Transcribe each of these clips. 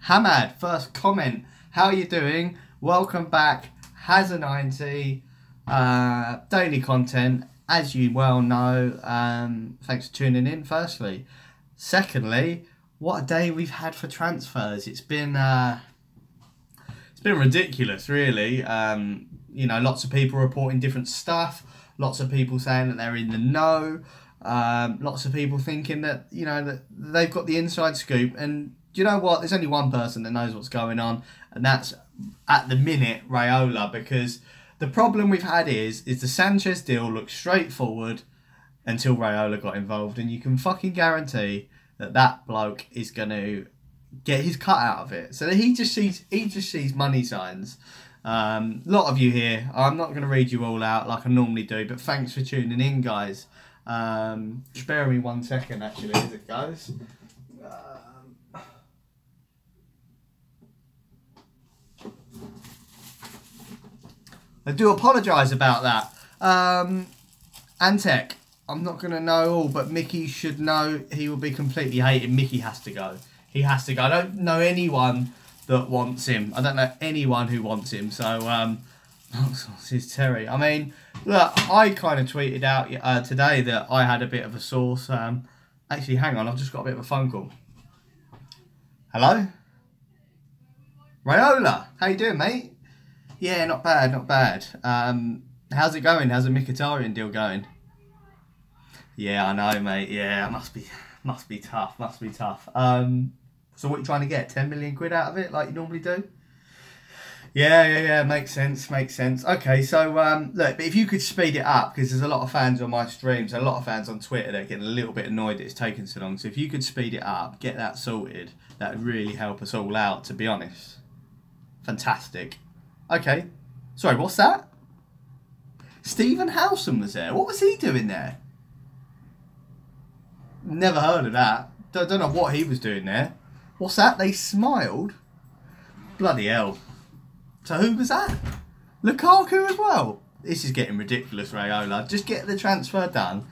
Hamad, first comment. How are you doing? Welcome back. Has a 90. Daily content, as you well know. Thanks for tuning in, firstly. Secondly, what a day we've had for transfers. It's been ridiculous, really. You know, lots of people reporting different stuff. Lots of people saying that they're in the know. Lots of people thinking that, you know, that they've got the inside scoop. And do you know what? There's only one person that knows what's going on, and that's, at the minute, Raiola. Because the problem we've had is the Sanchez deal looked straightforward until Raiola got involved, and you can fucking guarantee that that bloke is going to get his cut out of it. So he just sees money signs. A lot of you here, I'm not going to read you all out like I normally do, but thanks for tuning in, guys. Spare me 1 second, actually, as it goes. I do apologise about that. Antec, I'm not going to know all, but Mickey should know. He will be completely hated. Mickey has to go. He has to go. I don't know anyone that wants him. I don't know anyone who wants him. So, this is Terry. I mean, look, I kind of tweeted out today that I had a bit of a source. Actually, hang on. I've just got a bit of a phone call. Hello? Raiola, how you doing, mate? Yeah, not bad, not bad. How's it going? How's the Mkhitaryan deal going? Yeah, I know, mate. Yeah, must be tough. Must be tough. So what are you trying to get? 10 million quid out of it, like you normally do? Yeah. Makes sense. Okay, so look, but if you could speed it up, because there's a lot of fans on my streams, a lot of fans on Twitter that are getting a little bit annoyed that it's taken so long. So if you could speed it up, get that sorted, that would really help us all out, to be honest. Fantastic. Okay. Sorry, what's that? Stephen Howson was there. What was he doing there? Never heard of that. Don't know what he was doing there. What's that? They smiled? Bloody hell. So who was that? Lukaku as well? This is getting ridiculous, Raiola. Just get the transfer done.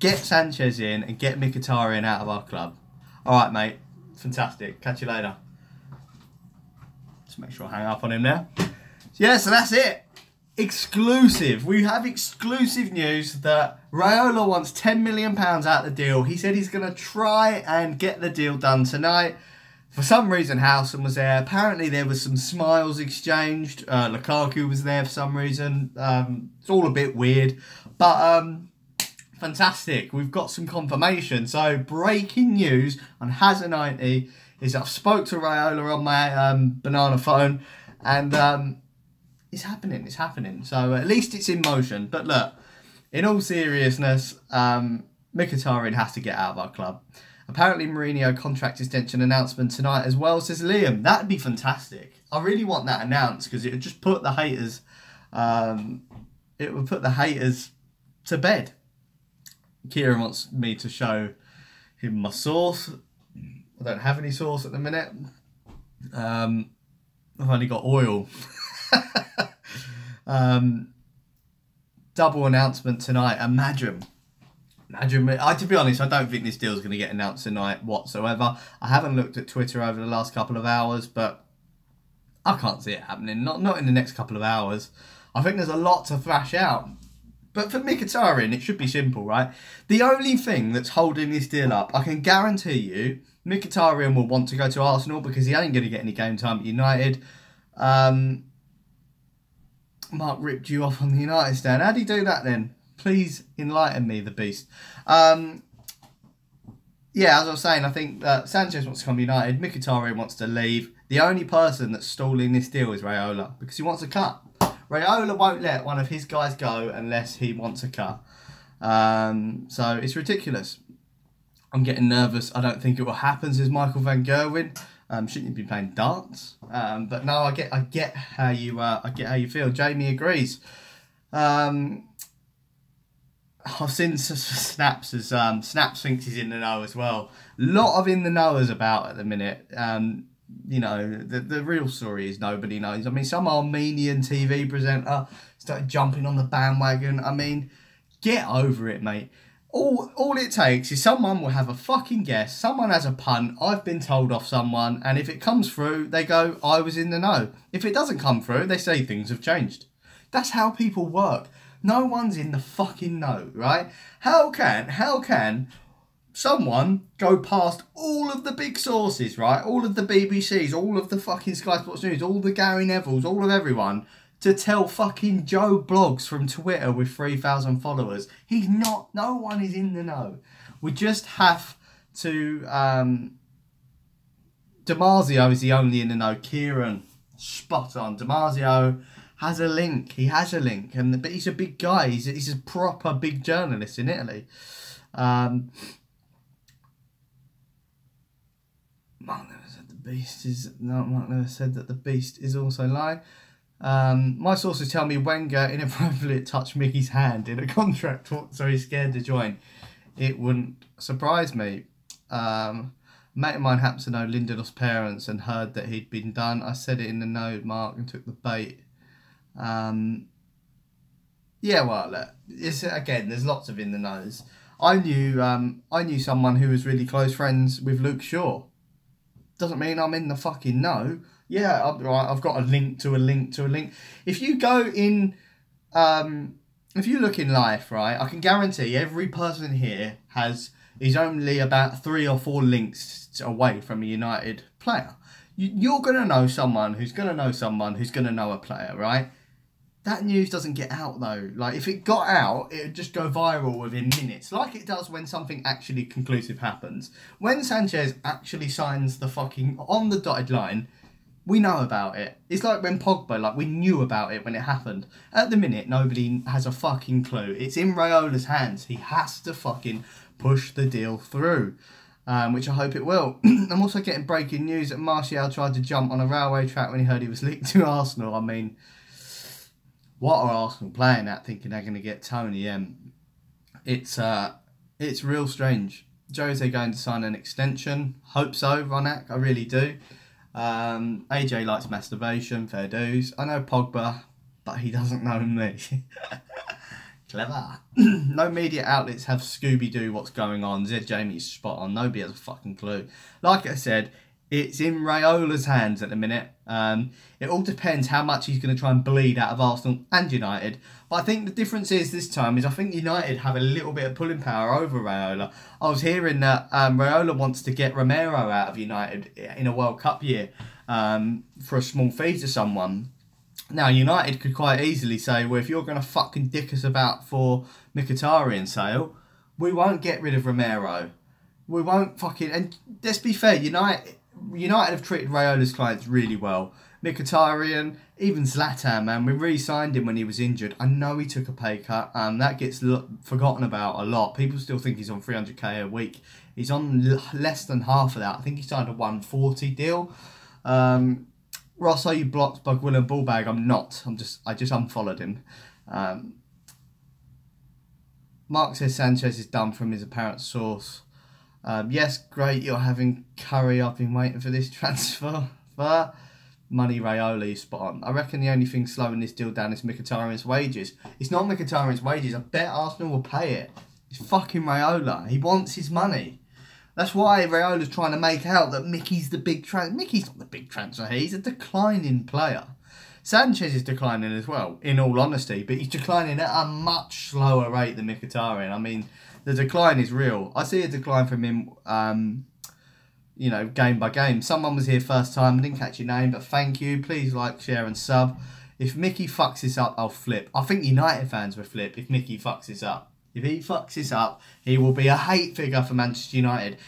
Get Sanchez in and get Mkhitaryan out of our club. Alright, mate. Fantastic. Catch you later. Just make sure I hang up on him now. Yeah, so that's it. Exclusive. We have exclusive news that Raiola wants £10 million out of the deal. He said he's going to try and get the deal done tonight. For some reason, Howson was there. Apparently, there was some smiles exchanged. Lukaku was there for some reason. It's all a bit weird. But fantastic. We've got some confirmation. So, breaking news on Has a 90 is I've spoke to Raiola on my banana phone. And it's happening. So at least it's in motion. But look, in all seriousness, Mkhitaryan has to get out of our club. Apparently Mourinho contract extension announcement tonight as well, says Liam. That'd be fantastic. I really want that announced because it would just put the haters, to bed. Kieran wants me to show him my source. I don't have any source at the minute. I've only got oil. Double announcement tonight. Imagine. To be honest, I don't think this deal is going to get announced tonight whatsoever. I haven't looked at Twitter over the last couple of hours, but I can't see it happening. Not in the next couple of hours. I think there's a lot to thrash out. But for Mkhitaryan, it should be simple, right? The only thing that's holding this deal up, I can guarantee you, Mkhitaryan will want to go to Arsenal because he ain't going to get any game time at United. Mark ripped you off on the United stand. How do you do that then? Please enlighten me, the beast. Yeah, as I was saying, I think Sanchez wants to come to United. Mkhitaryan wants to leave. The only person that's stalling this deal is Raiola because he wants a cut. Raiola won't let one of his guys go unless he wants a cut. So it's ridiculous. I'm getting nervous. I don't think it will happen, says Michael Van Gerwen. Shouldn't you be playing darts? But no, I get how you feel. Jamie agrees. I've seen snaps as Snaps thinks he's in the know as well. Lot of in the knowers about at the minute. You know, the real story is nobody knows. I mean, some Armenian TV presenter started jumping on the bandwagon. I mean, get over it, mate. All it takes is someone will have a fucking guess, someone has a punt, I've been told off someone, and if it comes through, they go, I was in the know. If it doesn't come through, they say things have changed. That's how people work. No one's in the fucking know, right? How can someone go past all of the big sources, right? All of the BBCs, all of the fucking Sky Sports News, all the Gary Nevilles, all of everyone, to tell fucking Joe Blogs from Twitter with 3,000 followers. He's not, no one is in the know. We just have to, DiMarzio is the only in the know. Kieran, spot on. DiMarzio has a link. He has a link. But he's a big guy. He's a proper big journalist in Italy. Mark never said the beast is... No, Mark never said that the beast is also lying. My sources tell me Wenger inappropriately touched Mickey's hand in a contract, so he's scared to join. It wouldn't surprise me. Mate of mine happens to know Lindelof's parents and heard that he'd been done. I said it in the note, Mark, and took the bait. Yeah, well, it's, again, there's lots of in the knows. I knew someone who was really close friends with Luke Shaw. Doesn't mean I'm in the fucking know. Yeah, I've got a link to a link to a link. If you go in, if you look in life, right, I can guarantee every person here is only about 3 or 4 links away from a United player. You're going to know someone who's going to know someone who's going to know a player, right? That news doesn't get out though. Like, if it got out, it would just go viral within minutes, like it does when something actually conclusive happens. When Sanchez actually signs the fucking on the dotted line, we know about it. It's like when Pogba, like, we knew about it when it happened. At the minute, nobody has a fucking clue. It's in Raiola's hands. He has to fucking push the deal through, which I hope it will. I'm also getting breaking news that Martial tried to jump on a railway track when he heard he was linked to Arsenal. I mean, what are Arsenal playing at, thinking they're going to get Tony? It's real strange. Jose going to sign an extension. Hope so, Ronak. I really do. AJ likes masturbation. Fair dues. I know Pogba, but he doesn't know me. Clever. No media outlets have Scooby-Doo what's going on. Zed Jamie's spot on. Nobody has a fucking clue. Like I said, it's in Raiola's hands at the minute. It all depends how much he's going to try and bleed out of Arsenal and United. But I think the difference is this time is I think United have a little bit of pulling power over Raiola. I was hearing that Raiola wants to get Romero out of United in a World Cup year for a small fee to someone. Now, United could quite easily say, well, if you're going to fucking dick us about for Mkhitaryan sale, we won't get rid of Romero. We won't fucking... And let's be fair, United have treated Raiola's clients really well. Mkhitaryan, even Zlatan, man, we re-signed him when he was injured. I know he took a pay cut. That gets forgotten about a lot. People still think he's on 300k a week. He's on less than half of that. I think he signed a 140 deal. Ross, are you blocked by Willem Ballbag? I'm not. I just unfollowed him. Mark says Sanchez is done from his apparent source. Yes, great, you're having curry. I've been waiting for this transfer. Money Raiola, spot on. I reckon the only thing slowing this deal down is Mkhitaryan's wages. It's not Mkhitaryan's wages. I bet Arsenal will pay it. It's fucking Raiola. He wants his money. That's why Raiola's trying to make out that Mickey's the big transfer. Mickey's not the big transfer. He's a declining player. Sanchez is declining as well, in all honesty, but he's declining at a much slower rate than Mkhitaryan. I mean, the decline is real. I see a decline from him, you know, game by game. Someone was here first time. I didn't catch your name, but thank you. Please like, share and sub. If Mickey fucks this up, I'll flip. I think United fans will flip if Mickey fucks this up. If he fucks this up, he will be a hate figure for Manchester United.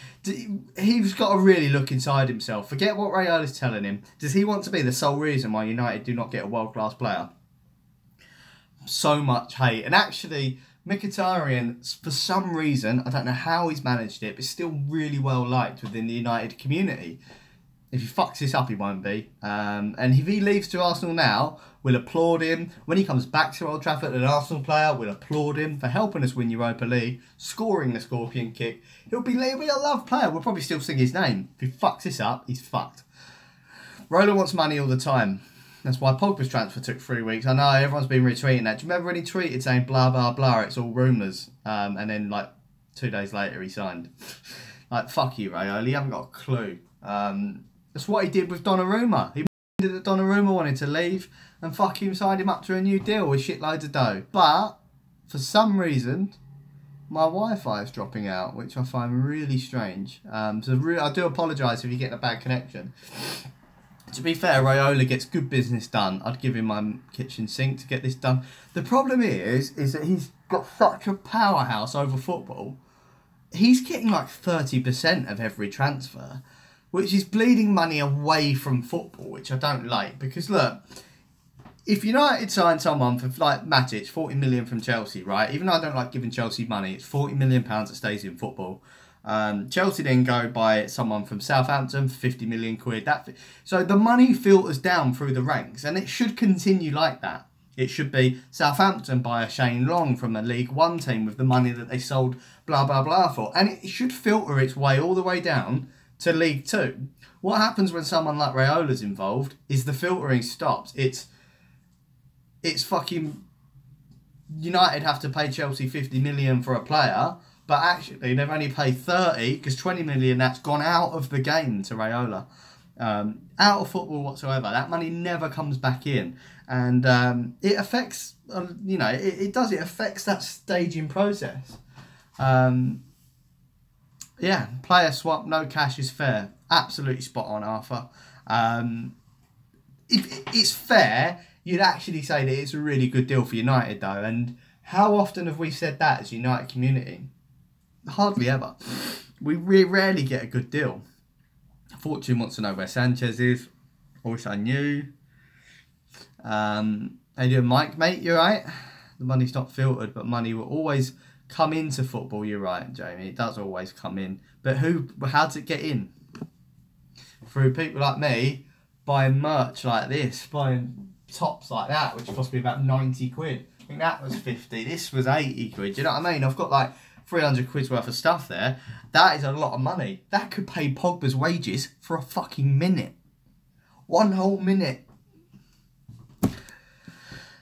He's got to really look inside himself. Forget what Raiola's telling him. Does he want to be the sole reason why United do not get a world-class player? So much hate. And actually, Mkhitaryan, for some reason, I don't know how he's managed it, but still really well liked within the United community. If he fucks this up, he won't be. And if he leaves to Arsenal now, we'll applaud him. When he comes back to Old Trafford, an Arsenal player, we'll applaud him for helping us win Europa League, scoring the scorpion kick. He'll be a loved player. We'll probably still sing his name. If he fucks this up, he's fucked. Raiola wants money all the time. That's why Pogba's transfer took 3 weeks. I know, everyone's been retweeting that. Do you remember when he tweeted saying blah, blah, blah, it's all rumours? And then, like, 2 days later he signed. Like, fuck you, Raiola, you haven't got a clue. That's what he did with Donnarumma. He did that Donnarumma wanted to leave and fuck him, signed him up to a new deal with shitloads of dough. But, for some reason, my Wi-Fi is dropping out, which I find really strange. I do apologise if you get a bad connection. To be fair, Raiola gets good business done. I'd give him my kitchen sink to get this done. The problem is that he's got such a powerhouse over football. He's getting like 30% of every transfer, which is bleeding money away from football, which I don't like. Because look, if United sign someone for, like Matic, 40 million from Chelsea, right? Even though I don't like giving Chelsea money, it's 40 million pounds that stays in football. Chelsea then go buy someone from Southampton for 50 million quid. So the money filters down through the ranks, and it should continue like that. It should be Southampton buy a Shane Long from a League One team with the money that they sold blah blah blah for, and it should filter its way all the way down to League Two. What happens when someone like Raiola's involved is the filtering stops. It's fucking United have to pay Chelsea 50 million for a player, but actually they've only paid 30 because 20 million that's gone out of the game to Raiola. Out of football whatsoever. That money never comes back in. And it affects, it affects that staging process. Yeah, player swap, no cash is fair. Absolutely spot on, Arthur. If it's fair, you'd actually say that it's a really good deal for United, though. And how often have we said that as a United community? Hardly ever. We rarely get a good deal. Fortune wants to know where Sanchez is. I wish I knew. How you doing, Mike, mate? You right? The money's not filtered, but money will always come into football. You're right, Jamie. It does always come in. But how does it get in? Through people like me buying merch like this, buying tops like that, which cost me about 90 quid. I think that was 50. This was 80 quid. Do you know what I mean? I've got like 300 quid's worth of stuff there. That is a lot of money. That could pay Pogba's wages for a fucking minute. One whole minute.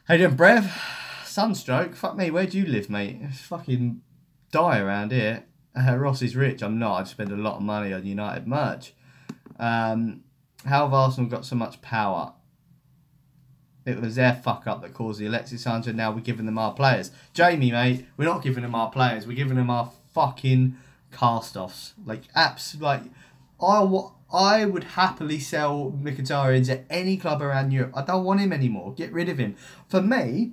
How you doing, Brev? Sunstroke? Fuck me, where do you live, mate? It's fucking die around here. Ross is rich. I'm not. I'd spend a lot of money on United merch. How have Arsenal got so much power? It was their fuck up that caused the Alexis Sanchez. Now we're giving them our players. Jamie, mate, we're not giving them our players. We're giving them our fucking cast-offs. I would happily sell Mkhitaryan to any club around Europe. I don't want him anymore. Get rid of him. For me,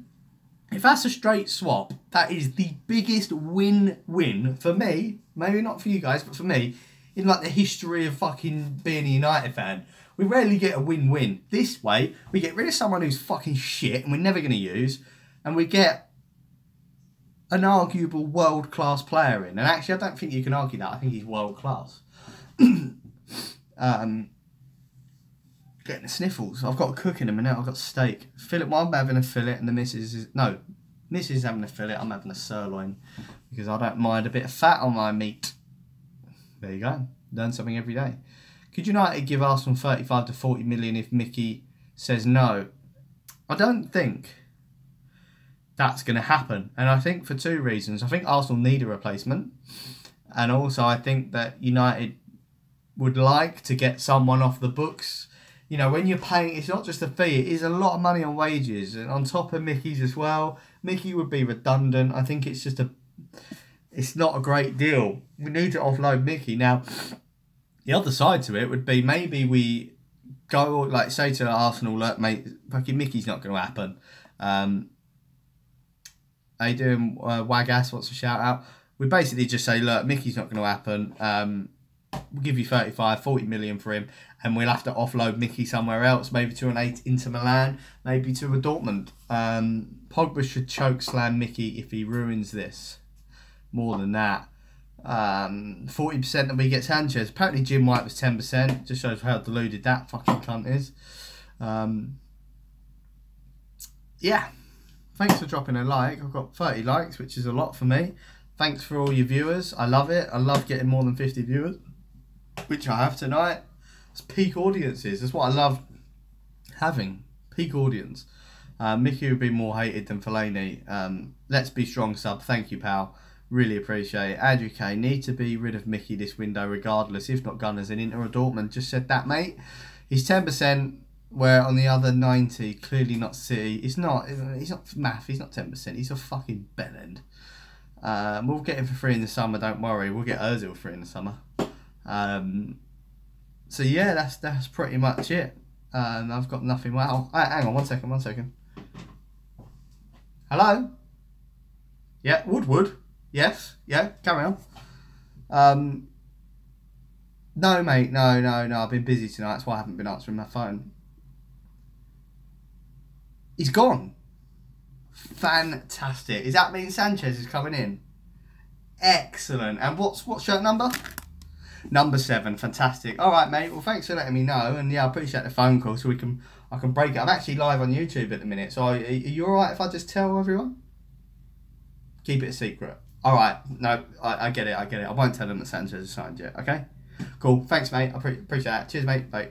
if that's a straight swap, that is the biggest win-win for me. Maybe not for you guys, but for me, in like the history of fucking being a United fan. We rarely get a win-win. This way, we get rid of someone who's fucking shit and we're never going to use, and we get an arguable world-class player in. And actually, I don't think you can argue that. I think he's world-class. Getting the sniffles. I've got to cook in a minute. I've got steak. I'm having a fillet and the missus is having a fillet. I'm having a sirloin because I don't mind a bit of fat on my meat. There you go. Learn something every day. Could United give Arsenal 35 to 40 million if Mickey says no? I don't think that's going to happen. And I think for two reasons. I think Arsenal need a replacement. And also I think that United would like to get someone off the books. You know, when you're paying, it's not just a fee, it is a lot of money on wages. And on top of Mickey's as well, Mickey would be redundant. I think it's not a great deal. We need to offload Mickey. Now, the other side to it would be maybe we go, like, say to Arsenal, look, mate, fucking Mickey's not going to happen. How you doing? Wagas wants a shout out. We basically just say, look, Mickey's not going to happen. We'll give you 35, 40 million for him, and we'll have to offload Mickey somewhere else, maybe to an 8 Inter Milan, maybe to a Dortmund. Pogba should choke slam Mickey if he ruins this. More than that. 40% that we get Sanchez. Apparently Jim White was 10%. Just shows how deluded that fucking cunt is. Yeah. Thanks for dropping a like. I've got 30 likes, which is a lot for me. Thanks for all your viewers. I love it. I love getting more than 50 viewers, which I have tonight. It's peak audiences. That's what I love having. Peak audience. Mickey would be more hated than Fellaini. Let's be strong, sub. Thank you, pal. Really appreciate it. Andrew K, need to be rid of Mickey this window regardless, if not Gunners in Inter or Dortmund. Just said that, mate. He's 10%, where on the other 90, clearly not City. He's not math, he's not 10%, he's a fucking bellend. We'll get him for free in the summer, don't worry. We'll get Ozil for free in the summer. So yeah, that's pretty much it. I've got nothing. Wow. Hang on, one second. Hello? Yeah, Woodward. Yes. Yeah, carry on. No, mate. No. I've been busy tonight. That's why I haven't been answering my phone. He's gone. Fantastic. Does that mean Sanchez is coming in? Excellent. And what's shirt number? Number 7. Fantastic. All right, mate. Well, thanks for letting me know. And yeah, I appreciate the phone call so I can break it. I'm actually live on YouTube at the minute. So are you all right if I just tell everyone? Keep it a secret. All right. No, I get it. I won't tell them that Sanchez has signed yet. Okay? Cool. Thanks, mate. I appreciate that. Cheers, mate. Bye.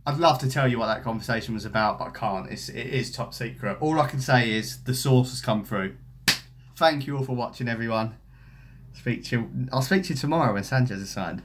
I'd love to tell you what that conversation was about, but I can't. It is top secret. All I can say is the source has come through. Thank you all for watching, everyone. I'll speak to you tomorrow when Sanchez is signed.